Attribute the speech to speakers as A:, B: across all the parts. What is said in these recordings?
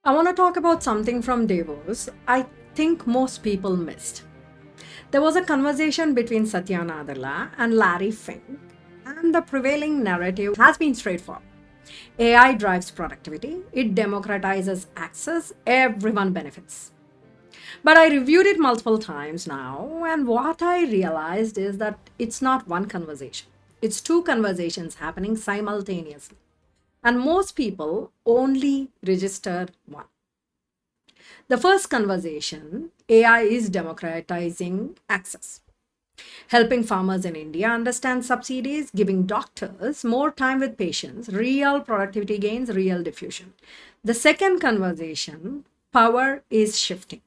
A: I want to talk about something from Davos I think most people missed. There was a conversation between Satya Nadella and Larry Fink, and the prevailing narrative has been straightforward. AI drives productivity, it democratizes access, everyone benefits. But I reviewed it multiple times now, and what I realized is that it's not one conversation, it's two conversations happening simultaneously. And most people only register one. The first conversation, AI is democratizing access, helping farmers in India understand subsidies, giving doctors more time with patients, real productivity gains, real diffusion. The second conversation, power is shifting.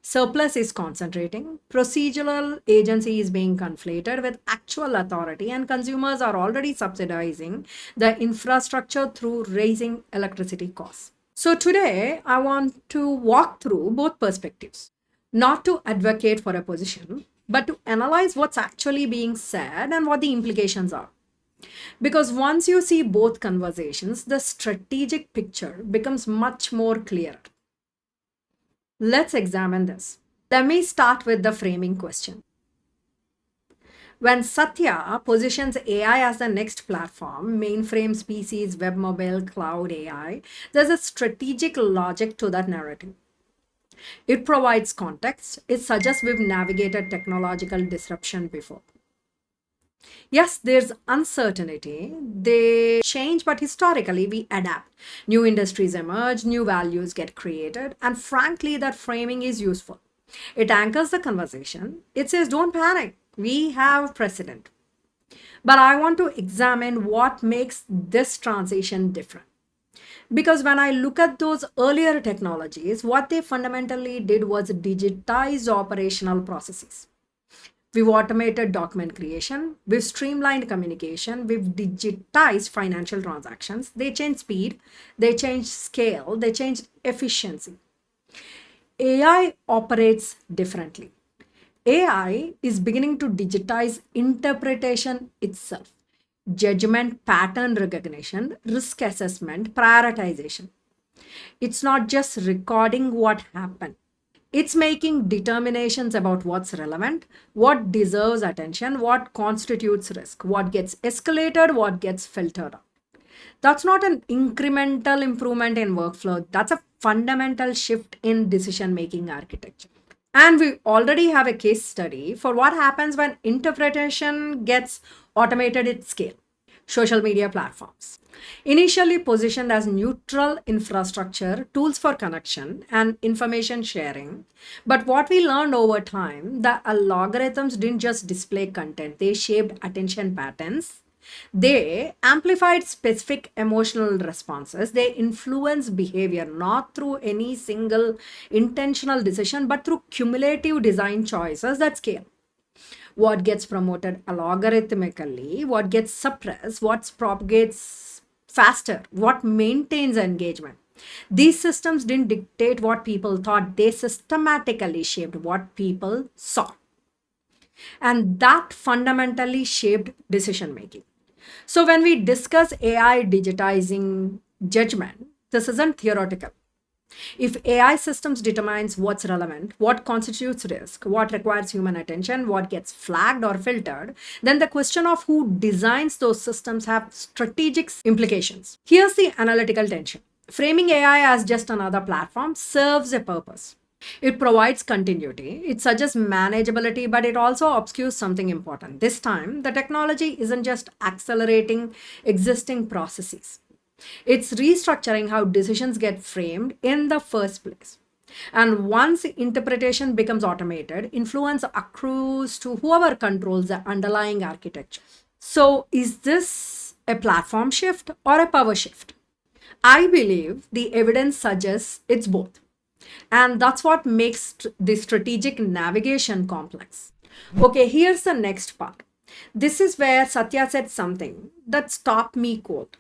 A: Surplus is concentrating, procedural agency is being conflated with actual authority, and consumers are already subsidizing the infrastructure through raising electricity costs. So, today I want to walk through both perspectives, not to advocate for a position, but to analyze what's actually being said and what the implications are. Because once you see both conversations, the strategic picture becomes much more clear. Let's examine this. Let me start with the framing question. When Satya positions AI as the next platform, mainframes, PCs, web mobile, cloud AI, there's a strategic logic to that narrative. It provides context. It suggests we've navigated technological disruption before. Yes, there's uncertainty. They change, but historically we adapt. New industries emerge, new values get created, and frankly, that framing is useful. It anchors the conversation. It says, don't panic. We have precedent. But I want to examine what makes this transition different. Because when I look at those earlier technologies, what they fundamentally did was digitize operational processes. We've automated document creation, we've streamlined communication, we've digitized financial transactions. They change speed, they change scale, they change efficiency. AI operates differently. AI is beginning to digitize interpretation itself, judgment, pattern recognition, risk assessment, prioritization. It's not just recording what happened, it's making determinations about what's relevant, what deserves attention, what constitutes risk, what gets escalated, what gets filtered out. That's not an incremental improvement in workflow, that's a fundamental shift in decision making architecture. And we already have a case study for what happens when interpretation gets automated at scale. Social media platforms. Initially positioned as neutral infrastructure, tools for connection and information sharing. But what we learned over time, the algorithms didn't just display content, they shaped attention patterns. They amplified specific emotional responses. They influence behavior not through any single intentional decision, but through cumulative design choices that scale. What gets promoted algorithmically, what gets suppressed, what propagates faster, what maintains engagement. These systems didn't dictate what people thought, they systematically shaped what people saw. And that fundamentally shaped decision making. So, when we discuss AI digitizing judgment, this isn't theoretical. If AI systems determines what's relevant, what constitutes risk, what requires human attention, what gets flagged or filtered, then the question of who designs those systems have strategic implications. Here's the analytical tension. Framing AI as just another platform serves a purpose. It provides continuity, it suggests manageability, but it also obscures something important. This time, the technology isn't just accelerating existing processes, it's restructuring how decisions get framed in the first place. And once interpretation becomes automated, influence accrues to whoever controls the underlying architecture. So, is this a platform shift or a power shift? I believe the evidence suggests it's both. And that's what makes the strategic navigation complex. Okay, here's the next part. This is where Satya said something that stopped me cold.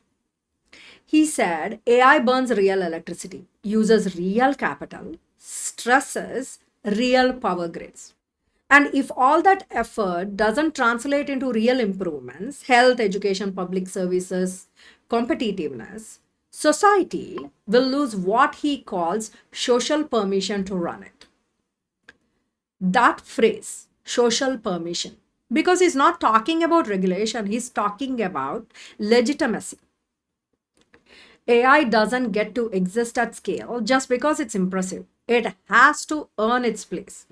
A: He said AI burns real electricity, uses real capital, stresses real power grids. And if all that effort doesn't translate into real improvements, health, education, public services, competitiveness, society will lose what he calls social permission to run it. That phrase, social permission, because he's not talking about regulation, he's talking about legitimacy. AI doesn't get to exist at scale just because it's impressive. It has to earn its place.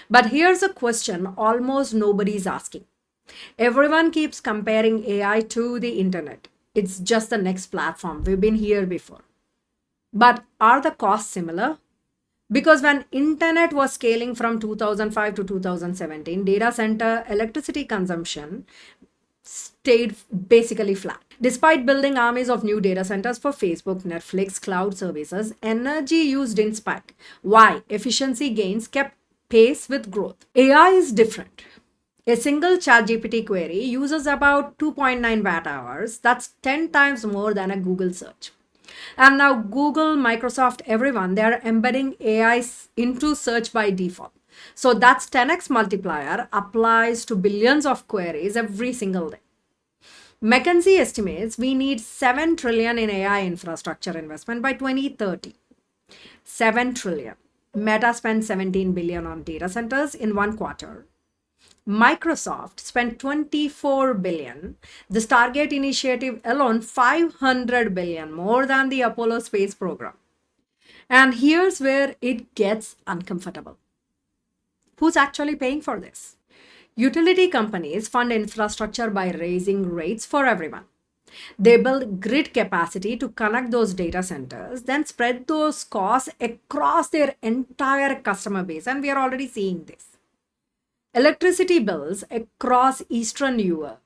A: But here's a question almost nobody's asking. Everyone keeps comparing AI to the internet. It's just the next platform. We've been here before. But are the costs similar? Because when internet was scaling from 2005 to 2017, data center electricity consumption stayed basically flat. Despite building armies of new data centers for Facebook, Netflix, cloud services, energy used didn't spike. Why? Efficiency gains kept pace with growth. AI is different. A single ChatGPT query uses about 2.9 watt hours. That's 10 times more than a Google search. And now Google, Microsoft, everyone, they are embedding AI into search by default. So that's 10x multiplier applies to billions of queries every single day. McKinsey estimates we need 7 trillion in AI infrastructure investment by 2030. 7 trillion. Meta spent 17 billion on data centers in one quarter. Microsoft spent 24 billion. The Stargate initiative alone 500 billion, more than the Apollo space program. And here's where it gets uncomfortable. Who's actually paying for this? Utility companies fund infrastructure by raising rates for everyone. They build grid capacity to connect those data centers, then spread those costs across their entire customer base. And we are already seeing this. Electricity bills across eastern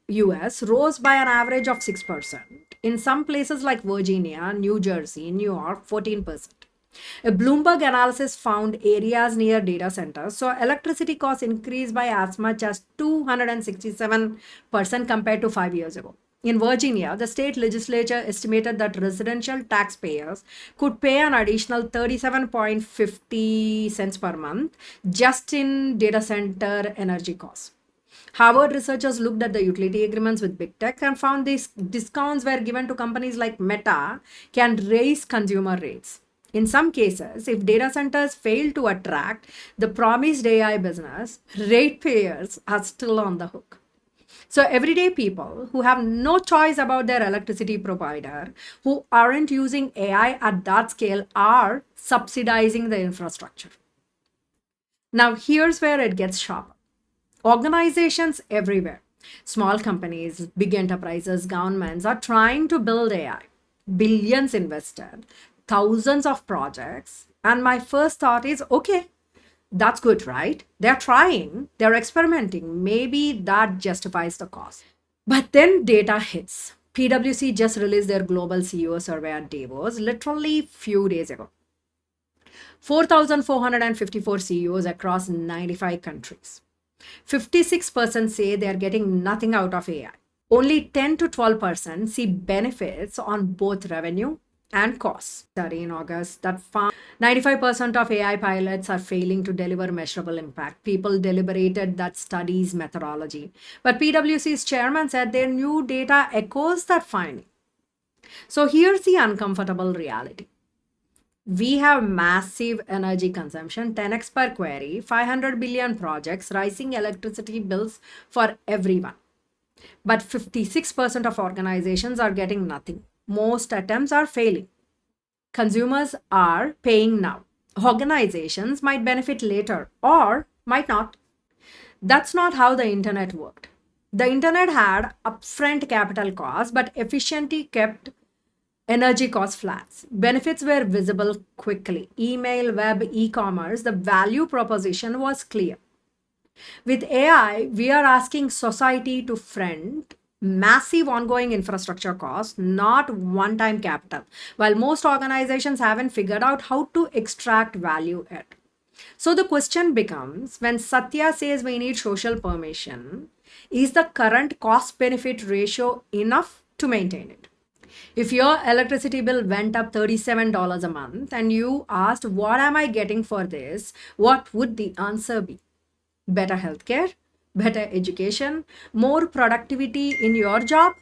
A: US rose by an average of 6%. In some places like Virginia, New Jersey, New York, 14%. A Bloomberg analysis found areas near data centers saw electricity costs increase by as much as 267% compared to 5 years ago. In Virginia, the state legislature estimated that residential taxpayers could pay an additional 37.50 cents per month just in data center energy costs. Harvard researchers looked at the utility agreements with big tech and found these discounts were given to companies like Meta can raise consumer rates. In some cases, if data centers fail to attract the promised AI business, ratepayers are still on the hook. So everyday people who have no choice about their electricity provider, who aren't using AI at that scale, are subsidizing the infrastructure. Now, here's where it gets sharper. Organizations everywhere, small companies, big enterprises, governments are trying to build AI. Billions invested, thousands of projects. And my first thought is, okay, that's good, right? They're trying, they're experimenting. Maybe that justifies the cost. But then data hits. PwC just released their global CEO survey at Davos literally few days ago. 4,454 CEOs across 95 countries. 56% say they're getting nothing out of AI. Only 10 to 12% see benefits on both revenue and costs. Study in August that found 95% of AI pilots are failing to deliver measurable impact. People deliberated that study's methodology. But PwC's chairman said their new data echoes that finding. So here's the uncomfortable reality. We have massive energy consumption, 10x per query, 500 billion projects, rising electricity bills for everyone. But 56% of organizations are getting nothing. Most attempts are failing. Consumers are paying now. Organizations might benefit later or might not. That's not how the internet worked. The internet had upfront capital costs, but efficiency kept energy costs flat. Benefits were visible quickly. Email, web, e-commerce, the value proposition was clear. With AI, we are asking society to front massive ongoing infrastructure costs, not one-time capital, while most organizations haven't figured out how to extract value yet. So the question becomes, when Satya says we need social permission, is the current cost-benefit ratio enough to maintain it? If your electricity bill went up $37 a month and you asked, what am I getting for this? What would the answer be? Better healthcare? Better education, more productivity in your job?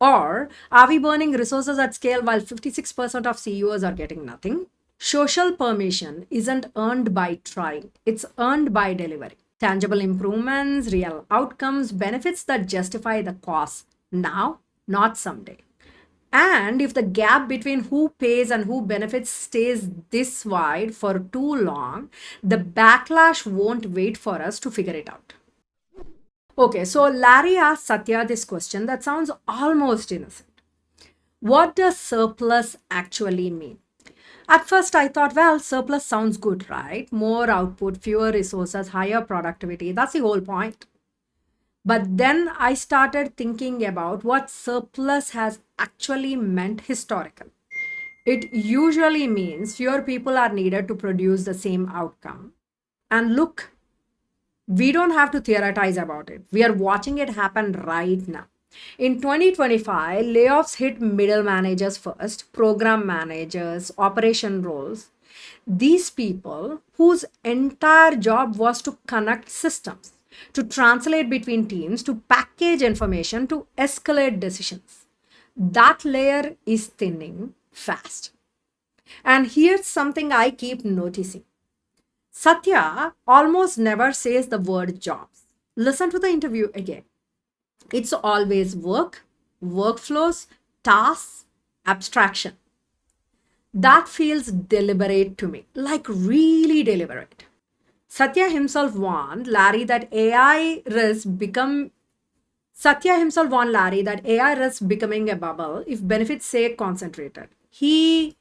A: Or are we burning resources at scale while 56% of CEOs are getting nothing? Social permission isn't earned by trying, it's earned by delivery. Tangible improvements, real outcomes, benefits that justify the cost now, not someday. And if the gap between who pays and who benefits stays this wide for too long, the backlash won't wait for us to figure it out. Okay, so Larry asked Satya this question that sounds almost innocent. What does surplus actually mean? At first, I thought, well, surplus sounds good, right? More output, fewer resources, higher productivity. That's the whole point. But then I started thinking about what surplus has actually meant historically. It usually means fewer people are needed to produce the same outcome. And look, we don't have to theorize about it. We are watching it happen right now. In 2025, layoffs hit middle managers first, program managers, operation roles. These people whose entire job was to connect systems, to translate between teams, to package information, to escalate decisions. That layer is thinning fast. And here's something I keep noticing. Satya almost never says the word jobs. Listen to the interview again. It's always work, workflows, tasks, abstraction. That feels deliberate to me, like really deliberate. Satya himself warned Larry that AI risks become Satya himself warned Larry that AI risks becoming a bubble if benefits stay concentrated. He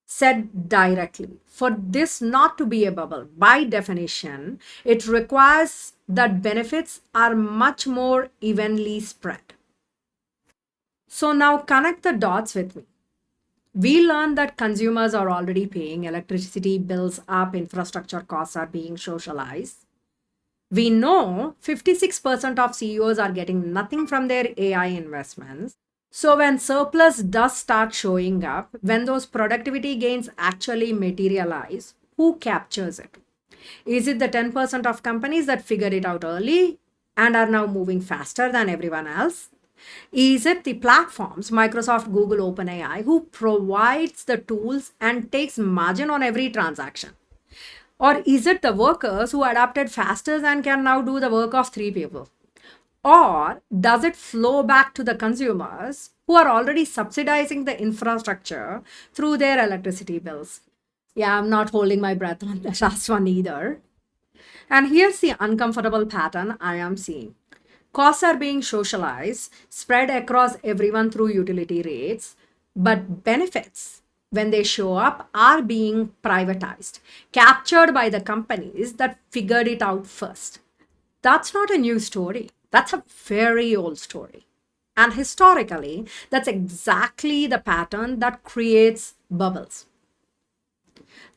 A: said directly, for this not to be a bubble, by definition, it requires that benefits are much more evenly spread. So now connect the dots with me. We learned that consumers are already paying, electricity bills up, infrastructure costs are being socialized. We know 56% of CEOs are getting nothing from their AI investments. So, when surplus does start showing up, when those productivity gains actually materialize, who captures it? Is it the 10% of companies that figured it out early and are now moving faster than everyone else? Is it the platforms, Microsoft, Google, OpenAI, who provides the tools and takes margin on every transaction? Or is it the workers who adapted faster and can now do the work of three people? Or does it flow back to the consumers who are already subsidizing the infrastructure through their electricity bills? Yeah, I'm not holding my breath on the last one either. And here's the uncomfortable pattern I am seeing. Costs are being socialized, spread across everyone through utility rates, but benefits, when they show up, are being privatized, captured by the companies that figured it out first. That's not a new story. That's a very old story. And historically, that's exactly the pattern that creates bubbles.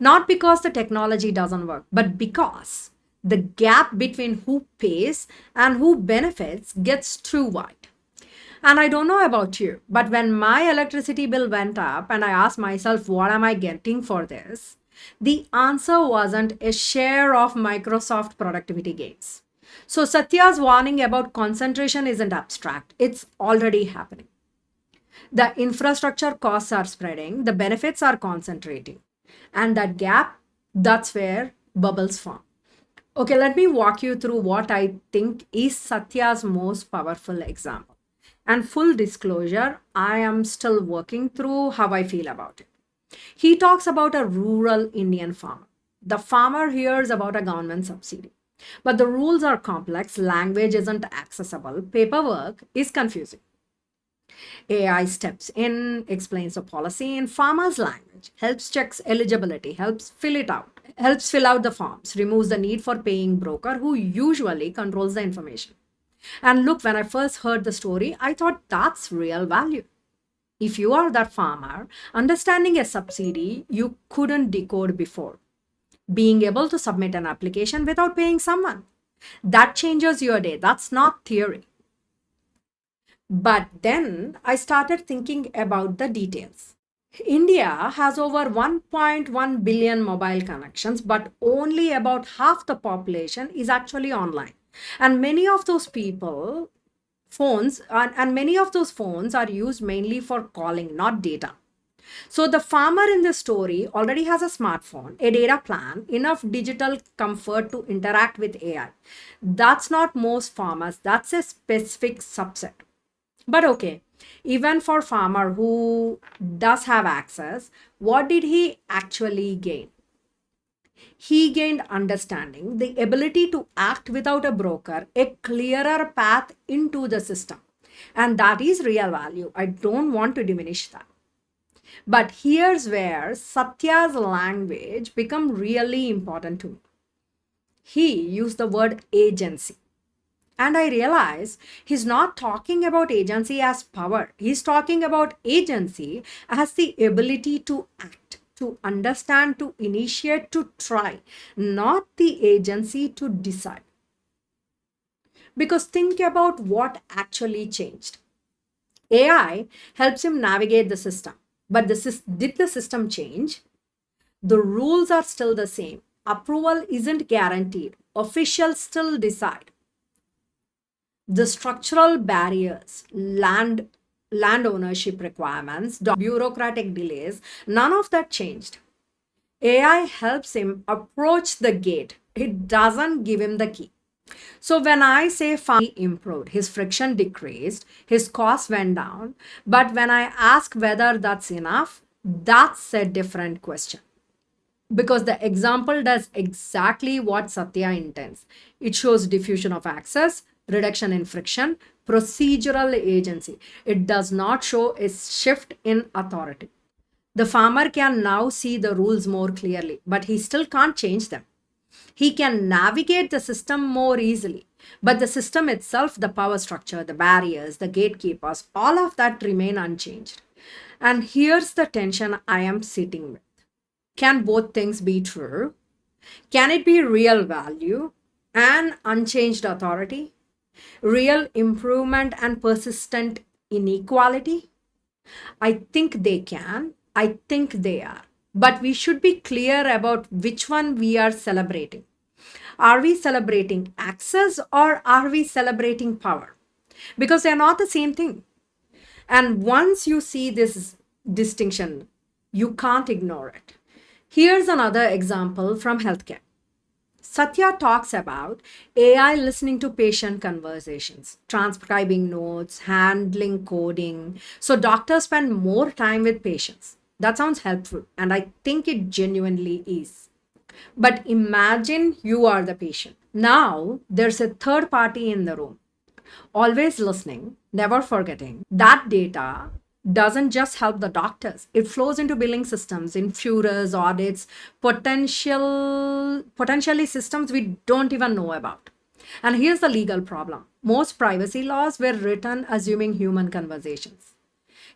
A: Not because the technology doesn't work, but because the gap between who pays and who benefits gets too wide. And I don't know about you, but when my electricity bill went up and I asked myself, what am I getting for this? The answer wasn't a share of Microsoft productivity gains. So Satya's warning about concentration isn't abstract, it's already happening. The infrastructure costs are spreading, the benefits are concentrating. And that gap, that's where bubbles form. Okay, let me walk you through what I think is Satya's most powerful example. And full disclosure, I am still working through how I feel about it. He talks about a rural Indian farmer. The farmer hears about a government subsidy. But the rules are complex, language isn't accessible, paperwork is confusing. AI steps in, explains the policy in farmer's language, helps checks eligibility, helps fill out the forms, removes the need for paying broker who usually controls the information. And look, when I first heard the story, I thought that's real value. If you are that farmer, understanding a subsidy you couldn't decode before, being able to submit an application without paying someone, that changes your day. That's not theory. But then I started thinking about the details. India has over 1.1 billion mobile connections, but only about half the population is actually online. And many of those people Phones, and many of those phones are used mainly for calling, not data. So the farmer in the story already has a smartphone, a data plan, enough digital comfort to interact with AI. That's not most farmers, that's a specific subset. But okay, even for farmer who does have access, what did he actually gain? He gained understanding, the ability to act without a broker, a clearer path into the system. And that is real value. I don't want to diminish that. But here's where Satya's language become really important to me. He used the word agency. And I realize he's not talking about agency as power. He's talking about agency as the ability to act, to understand, to initiate, to try, not the agency to decide. Because think about what actually changed. AI helps him navigate the system. But did the system change? The rules are still the same. Approval isn't guaranteed. Officials still decide. The structural barriers, land ownership requirements, bureaucratic delays, none of that changed. AI helps him approach the gate. It doesn't give him the key. So when I say farming improved, his friction decreased, his costs went down. But when I ask whether that's enough, that's a different question. Because the example does exactly what Satya intends. It shows diffusion of access, reduction in friction, procedural agency. It does not show a shift in authority. The farmer can now see the rules more clearly, but he still can't change them. He can navigate the system more easily. But the system itself, the power structure, the barriers, the gatekeepers, all of that remain unchanged. And here's the tension I am sitting with. Can both things be true? Can it be real value and unchanged authority? Real improvement and persistent inequality? I think they can. I think they are. But we should be clear about which one we are celebrating. Are we celebrating access or are we celebrating power? Because they're not the same thing. And once you see this distinction, you can't ignore it. Here's another example from healthcare. Satya talks about AI listening to patient conversations, transcribing notes, handling coding. So doctors spend more time with patients. That sounds helpful, and I think it genuinely is. But imagine you are the patient. Now there's a third party in the room, always listening, never forgetting. That data doesn't just help the doctors. It flows into billing systems, insurers, audits, potentially systems we don't even know about. And here's the legal problem. Most privacy laws were written assuming human conversations.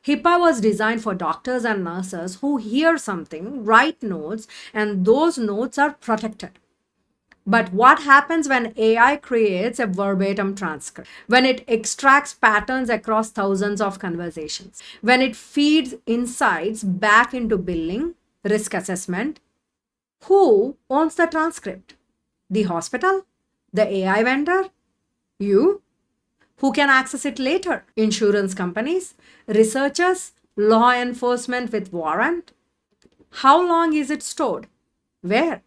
A: HIPAA was designed for doctors and nurses who hear something, write notes, and those notes are protected. But what happens when AI creates a verbatim transcript? When it extracts patterns across thousands of conversations? When it feeds insights back into billing, risk assessment? Who owns the transcript? The hospital? The AI vendor? You? Who can access it later? Insurance companies? Researchers? Law enforcement with warrant? How long is it stored? Where?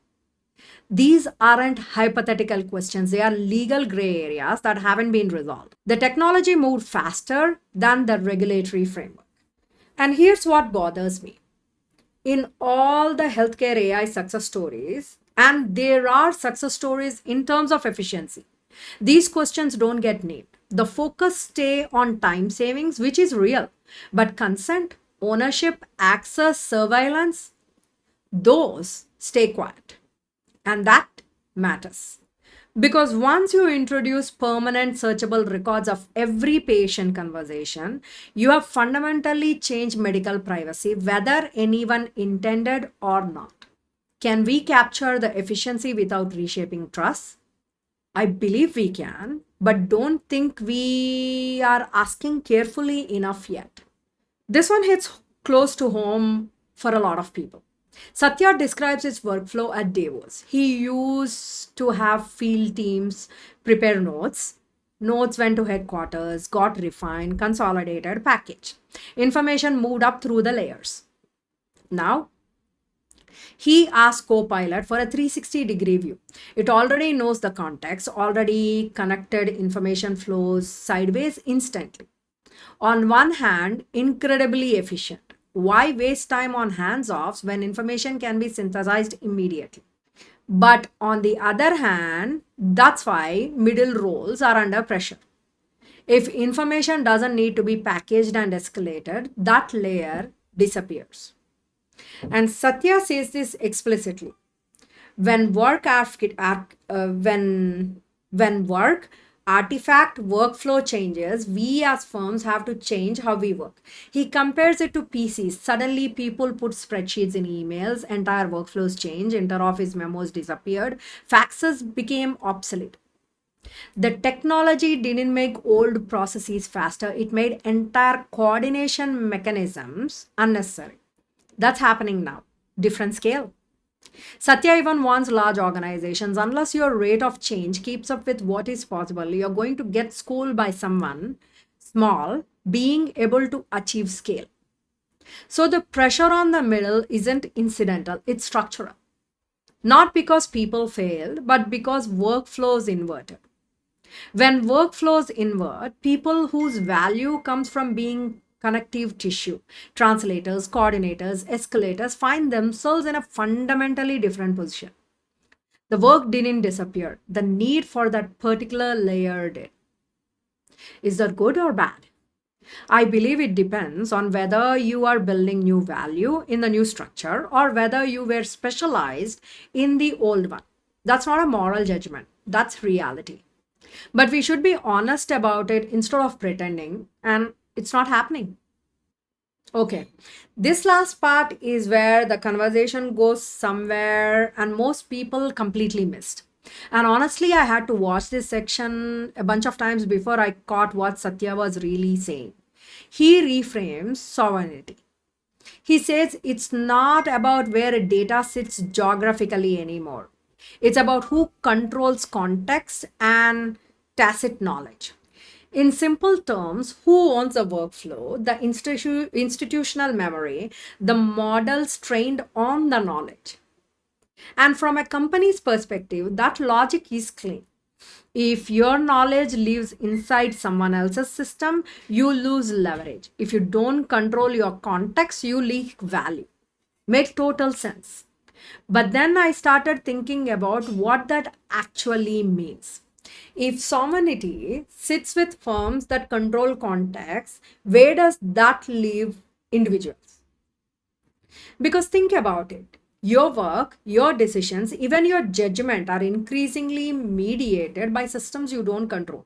A: These aren't hypothetical questions, they are legal gray areas that haven't been resolved. The technology moved faster than the regulatory framework. And here's what bothers me. In all the healthcare AI success stories, and there are success stories in terms of efficiency, these questions don't get named. The focus stay on time savings, which is real, but consent, ownership, access, surveillance, those stay quiet. And that matters. Because once you introduce permanent searchable records of every patient conversation, you have fundamentally changed medical privacy, whether anyone intended or not. Can we capture the efficiency without reshaping trust? I believe we can, but don't think we are asking carefully enough yet. This one hits close to home for a lot of people. Satya describes his workflow at Davos. He used to have field teams prepare notes, Notes went to headquarters, got refined, consolidated, packaged. Information moved up through the layers. Now, he asked Copilot for a 360-degree view. It already knows the context, already connected information flows sideways instantly. On one hand, incredibly efficient. Why waste time on hands-offs when information can be synthesized immediately? But on the other hand, that's why middle roles are under pressure. If information doesn't need to be packaged and escalated, that layer disappears. And Satya says this explicitly. When work when work artifact workflow changes, we as firms have to change how we work. He compares it to PCs. Suddenly people put spreadsheets in emails, entire workflows change, interoffice memos disappeared, faxes became obsolete. The technology didn't make old processes faster, it made entire coordination mechanisms unnecessary. That's happening now. Different scale. Satya even warns large organizations, unless your rate of change keeps up with what is possible, you're going to get schooled by someone small being able to achieve scale. So the pressure on the middle isn't incidental, it's structural. Not because people failed, but because workflows inverted. When workflows invert, people whose value comes from being connective tissue, translators, coordinators, escalators, find themselves in a fundamentally different position. The work didn't disappear, the need for that particular layer did. Is that good or bad? I believe it depends on whether you are building new value in the new structure or whether you were specialized in the old one. That's not a moral judgment, that's reality. But we should be honest about it instead of pretending, and it's not happening. Okay, this last part is where the conversation goes somewhere, and most people completely missed. And honestly, I had to watch this section a bunch of times before I caught what Satya was really saying. He reframes sovereignty. He says it's not about where a data sits geographically anymore. It's about who controls context and tacit knowledge. In simple terms, who owns the workflow, the institutional memory, the models trained on the knowledge. And from a company's perspective, that logic is clean. If your knowledge lives inside someone else's system, you lose leverage. If you don't control your context, you leak value. Make total sense. But then I started thinking about what that actually means. If sovereignty sits with firms that control context, where does that leave individuals? Because think about it. Your work, your decisions, even your judgment are increasingly mediated by systems you don't control.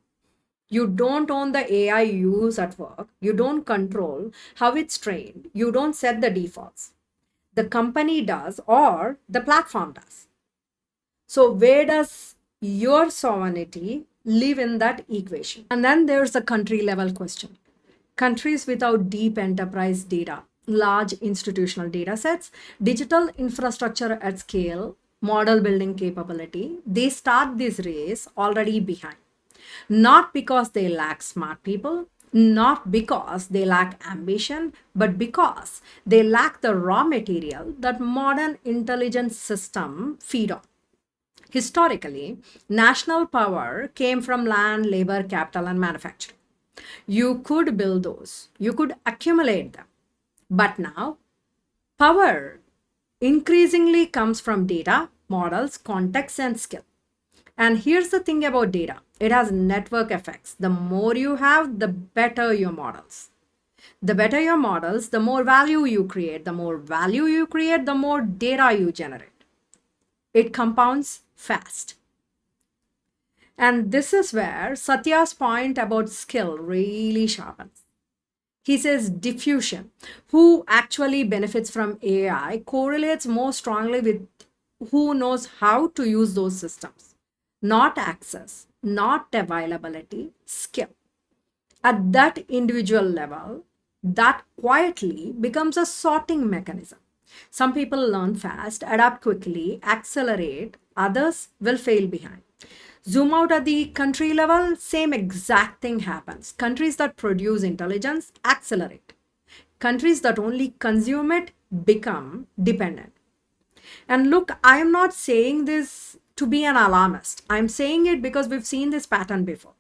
A: You don't own the AI you use at work. You don't control how it's trained. You don't set the defaults. The company does, or the platform does. So, where does your sovereignty live in that equation? And then there's the country level question. Countries without deep enterprise data, large institutional data sets, digital infrastructure at scale, model building capability, they start this race already behind. Not because they lack smart people, not because they lack ambition, but because they lack the raw material that modern intelligence system feed on. Historically, national power came from land, labor, capital, and manufacturing. You could build those, you could accumulate them. But now, power increasingly comes from data, models, context, and skill. And here's the thing about data, it has network effects. The more you have, the better your models. The better your models, the more value you create. The more value you create, the more data you generate. It compounds fast. And this is where Satya's point about skill really sharpens. He says diffusion, who actually benefits from AI, correlates more strongly with who knows how to use those systems. Not access, not availability, skill. At that individual level, that quietly becomes a sorting mechanism. Some people learn fast, adapt quickly, accelerate, others will fail behind. Zoom out at the country level, same exact thing happens. Countries that produce intelligence accelerate. Countries that only consume it become dependent. And look, I am not saying this to be an alarmist. I'm saying it because we've seen this pattern before.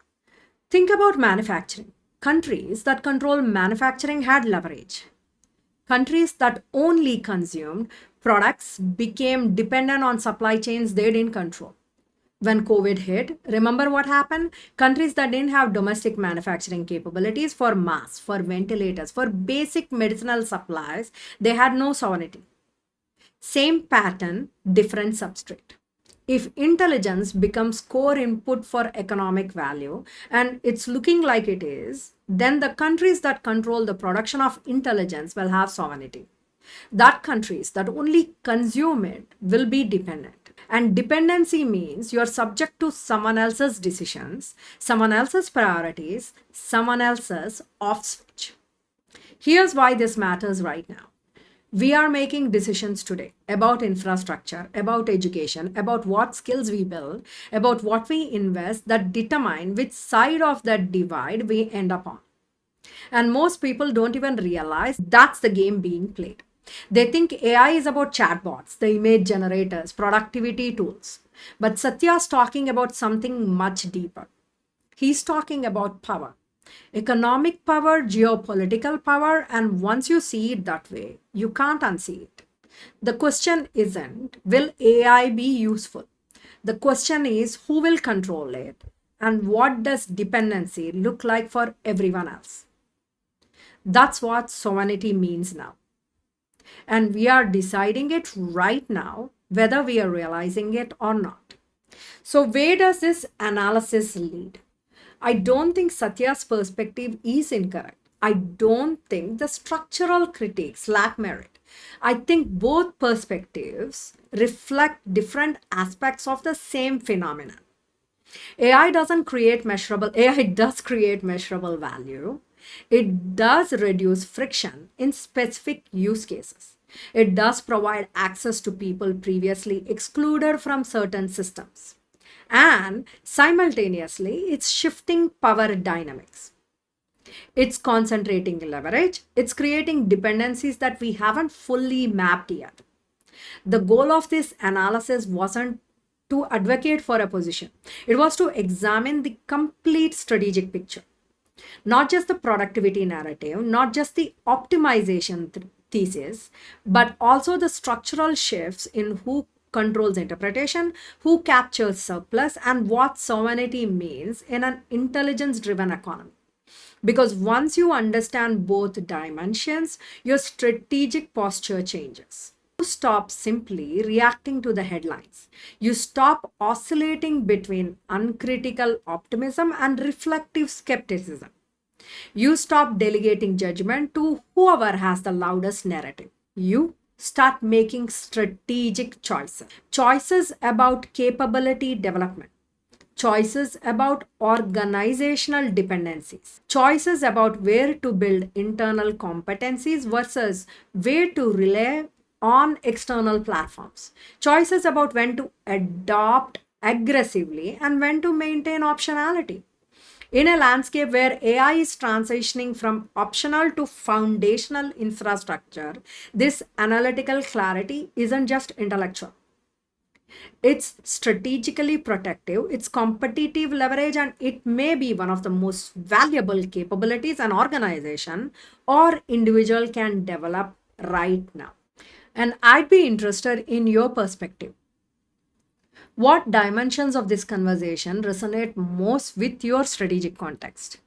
A: Think about manufacturing. Countries that control manufacturing had leverage. Countries that only consumed products became dependent on supply chains they didn't control. When COVID hit, remember what happened? Countries that didn't have domestic manufacturing capabilities for masks, for ventilators, for basic medicinal supplies, they had no sovereignty. Same pattern, different substrate. If intelligence becomes core input for economic value, and it's looking like it is, then the countries that control the production of intelligence will have sovereignty. That countries that only consume it will be dependent. And dependency means you're subject to someone else's decisions, someone else's priorities, someone else's off switch. Here's why this matters right now. We are making decisions today about infrastructure, about education, about what skills we build, about what we invest that determine which side of that divide we end up on. And most people don't even realize that's the game being played. They think AI is about chatbots, the image generators, productivity tools. But Satya's talking about something much deeper. He's talking about power. Economic power, geopolitical power, and once you see it that way, you can't unsee it. The question isn't, will AI be useful? The question is, who will control it? And what does dependency look like for everyone else? That's what sovereignty means now. And we are deciding it right now, whether we are realizing it or not. So, where does this analysis lead? I don't think Satya's perspective is incorrect. I don't think the structural critiques lack merit. I think both perspectives reflect different aspects of the same phenomenon. AI does create measurable value. It does reduce friction in specific use cases. It does provide access to people previously excluded from certain systems. And simultaneously, it's shifting power dynamics. It's concentrating leverage. It's creating dependencies that we haven't fully mapped yet. The goal of this analysis wasn't to advocate for a position, it was to examine the complete strategic picture. Not just the productivity narrative, not just the optimization thesis, but also the structural shifts in who controls interpretation, who captures surplus, and what sovereignty means in an intelligence driven economy. Because once you understand both dimensions, your strategic posture changes. You stop simply reacting to the headlines. You stop oscillating between uncritical optimism and reflective skepticism. You stop delegating judgment to whoever has the loudest narrative. You start making strategic choices. Choices about capability development. Choices about organizational dependencies. Choices about where to build internal competencies versus where to rely on external platforms. Choices about when to adopt aggressively and when to maintain optionality. In a landscape where AI is transitioning from optional to foundational infrastructure, this analytical clarity isn't just intellectual. It's strategically protective, it's competitive leverage, and it may be one of the most valuable capabilities an organization or individual can develop right now. And I'd be interested in your perspective. What dimensions of this conversation resonate most with your strategic context?